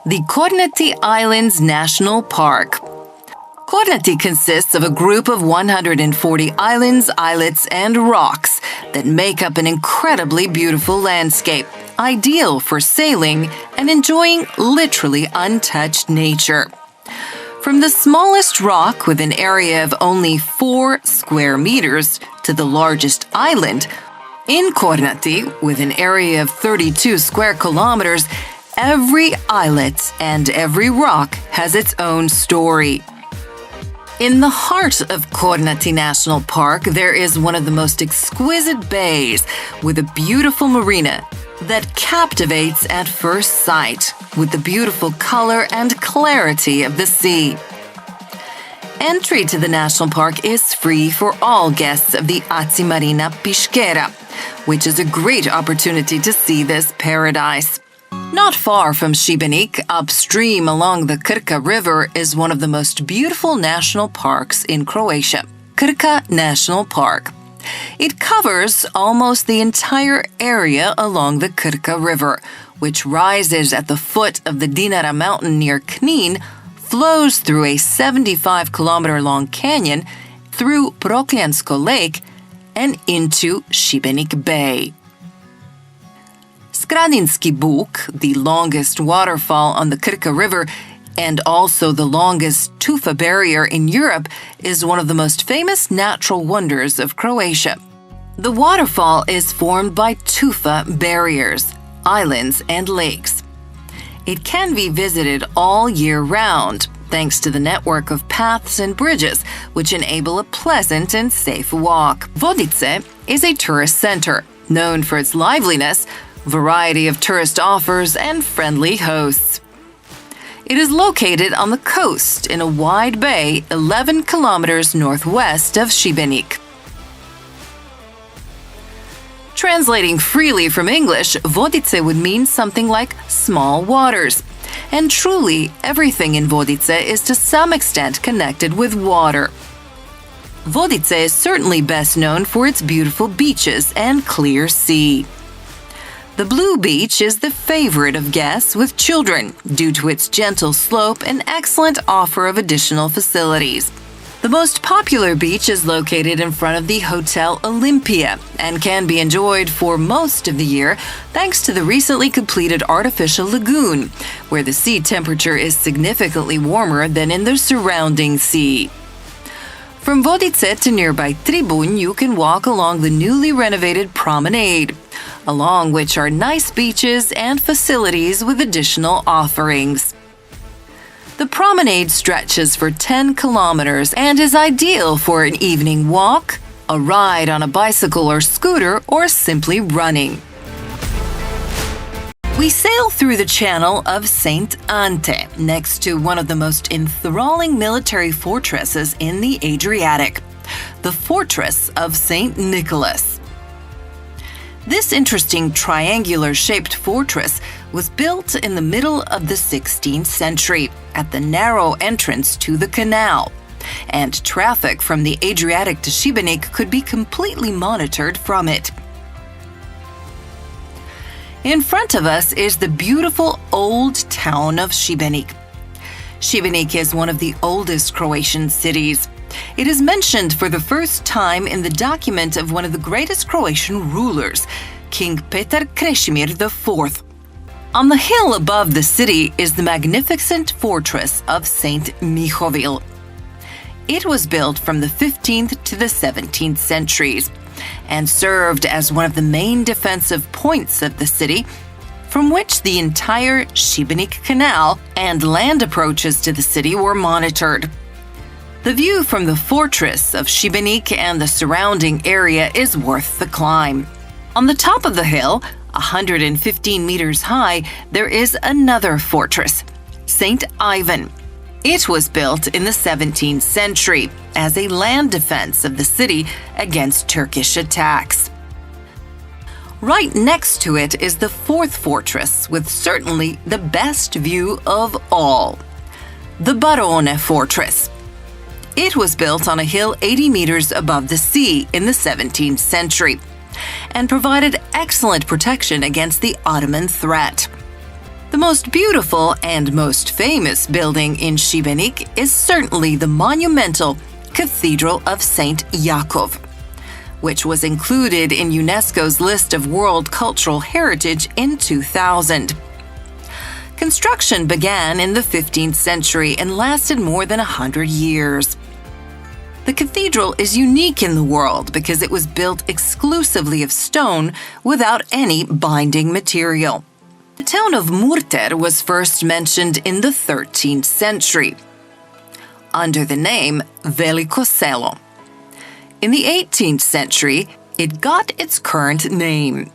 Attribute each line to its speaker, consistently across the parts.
Speaker 1: the Kornati Islands National Park. Kornati consists of a group of 140 islands, islets, and rocks that make up an incredibly beautiful landscape, ideal for sailing and enjoying literally untouched nature. From the smallest rock with an area of only 4 square meters to the largest island, in Kornati, with an area of 32 square kilometers, every islet and every rock has its own story. In the heart of Kornati National Park, there is one of the most exquisite bays with a beautiful marina that captivates at first sight with the beautiful color and clarity of the sea. Entry to the national park is free for all guests of the Aci Marina Piškera, which is a great opportunity to see this paradise. Not far from Šibenik, upstream along the Krka River, is one of the most beautiful national parks in Croatia, Krka National Park. It covers almost the entire area along the Krka River, which rises at the foot of the Dinara mountain near Knin, flows through a 75-kilometer-long canyon, through Prokljansko Lake, and into Šibenik Bay. Skradinski Buk, the longest waterfall on the Krka River and also the longest tufa barrier in Europe, is one of the most famous natural wonders of Croatia. The waterfall is formed by tufa barriers, islands, and lakes. It can be visited all year round, thanks to the network of paths and bridges, which enable a pleasant and safe walk. Vodice is a tourist center, known for its liveliness, variety of tourist offers, and friendly hosts. It is located on the coast in a wide bay 11 kilometers northwest of Šibenik. Translating freely from English, Vodice would mean something like small waters. And truly, everything in Vodice is to some extent connected with water. Vodice is certainly best known for its beautiful beaches and clear sea. The Blue Beach is the favorite of guests with children due to its gentle slope and excellent offer of additional facilities. The most popular beach is located in front of the Hotel Olympia and can be enjoyed for most of the year thanks to the recently completed artificial lagoon, where the sea temperature is significantly warmer than in the surrounding sea. From Vodice to nearby Tribunj, you can walk along the newly renovated promenade, along which are nice beaches and facilities with additional offerings. The promenade stretches for 10 kilometers and is ideal for an evening walk, a ride on a bicycle or scooter, or simply running. We sail through the channel of St. Ante, next to one of the most enthralling military fortresses in the Adriatic, the Fortress of St. Nicholas. This interesting triangular-shaped fortress was built in the middle of the 16th century at the narrow entrance to the canal, and traffic from the Adriatic to Šibenik could be completely monitored from it. In front of us is the beautiful old town of Šibenik. Šibenik is one of the oldest Croatian cities. It is mentioned for the first time in the document of one of the greatest Croatian rulers, King Petar Krešimir IV. On the hill above the city is the magnificent fortress of St. Mihovil. It was built from the 15th to the 17th centuries and served as one of the main defensive points of the city, from which the entire Šibenik Canal and land approaches to the city were monitored. The view from the fortress of Šibenik and the surrounding area is worth the climb. On the top of the hill, 115 meters high, there is another fortress, St. Ivan. It was built in the 17th century as a land defense of the city against Turkish attacks. Right next to it is the fourth fortress, with certainly the best view of all, the Barone Fortress. It was built on a hill 80 meters above the sea in the 17th century and provided excellent protection against the Ottoman threat. The most beautiful and most famous building in Šibenik is certainly the monumental Cathedral of St. Jakov, which was included in UNESCO's list of World Cultural Heritage in 2000. Construction began in the 15th century and lasted more than 100 years. The cathedral is unique in the world because it was built exclusively of stone without any binding material. The town of Murter was first mentioned in the 13th century, under the name Veliko Selo. In the 18th century, it got its current name.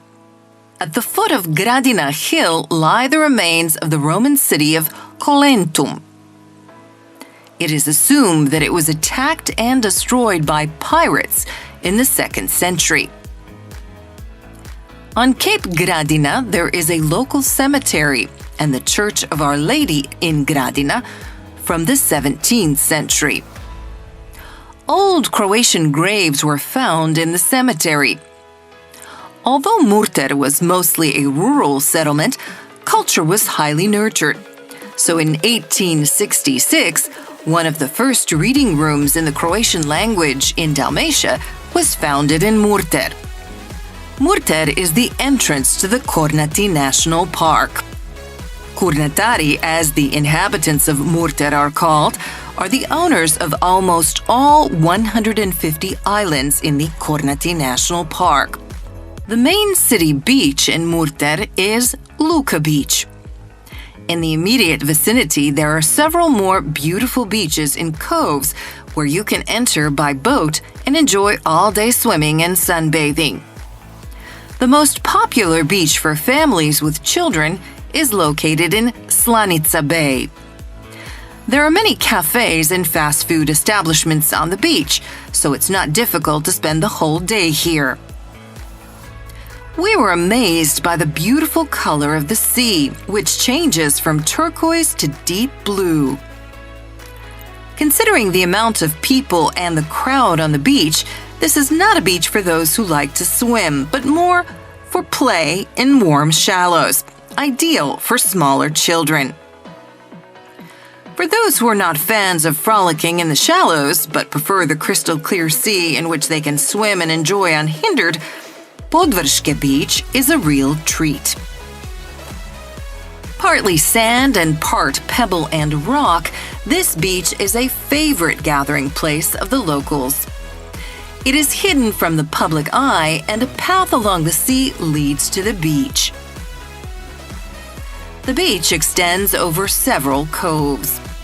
Speaker 1: At the foot of Gradina Hill lie the remains of the Roman city of Colentum. It is assumed that it was attacked and destroyed by pirates in the 2nd century. On Cape Gradina, there is a local cemetery and the Church of Our Lady in Gradina from the 17th century. Old Croatian graves were found in the cemetery. Although Murter was mostly a rural settlement, culture was highly nurtured. So in 1866, one of the first reading rooms in the Croatian language in Dalmatia was founded in Murter. Murter is the entrance to the Kornati National Park. Kurnatari, as the inhabitants of Murter are called, are the owners of almost all 150 islands in the Kornati National Park. The main city beach in Murter is Luka Beach. In the immediate vicinity, there are several more beautiful beaches in coves where you can enter by boat and enjoy all-day swimming and sunbathing. The most popular beach for families with children is located in Slanica Bay. There are many cafes and fast food establishments on the beach, so it's not difficult to spend the whole day here. We were amazed by the beautiful color of the sea, which changes from turquoise to deep blue. Considering the amount of people and the crowd on the beach, this is not a beach for those who like to swim, but more for play in warm shallows, ideal for smaller children. For those who are not fans of frolicking in the shallows, but prefer the crystal clear sea in which they can swim and enjoy unhindered, Podvrške Beach is a real treat. Partly sand and part pebble and rock, this beach is a favorite gathering place of the locals. It is hidden from the public eye, and a path along the sea leads to the beach. The beach extends over several coves.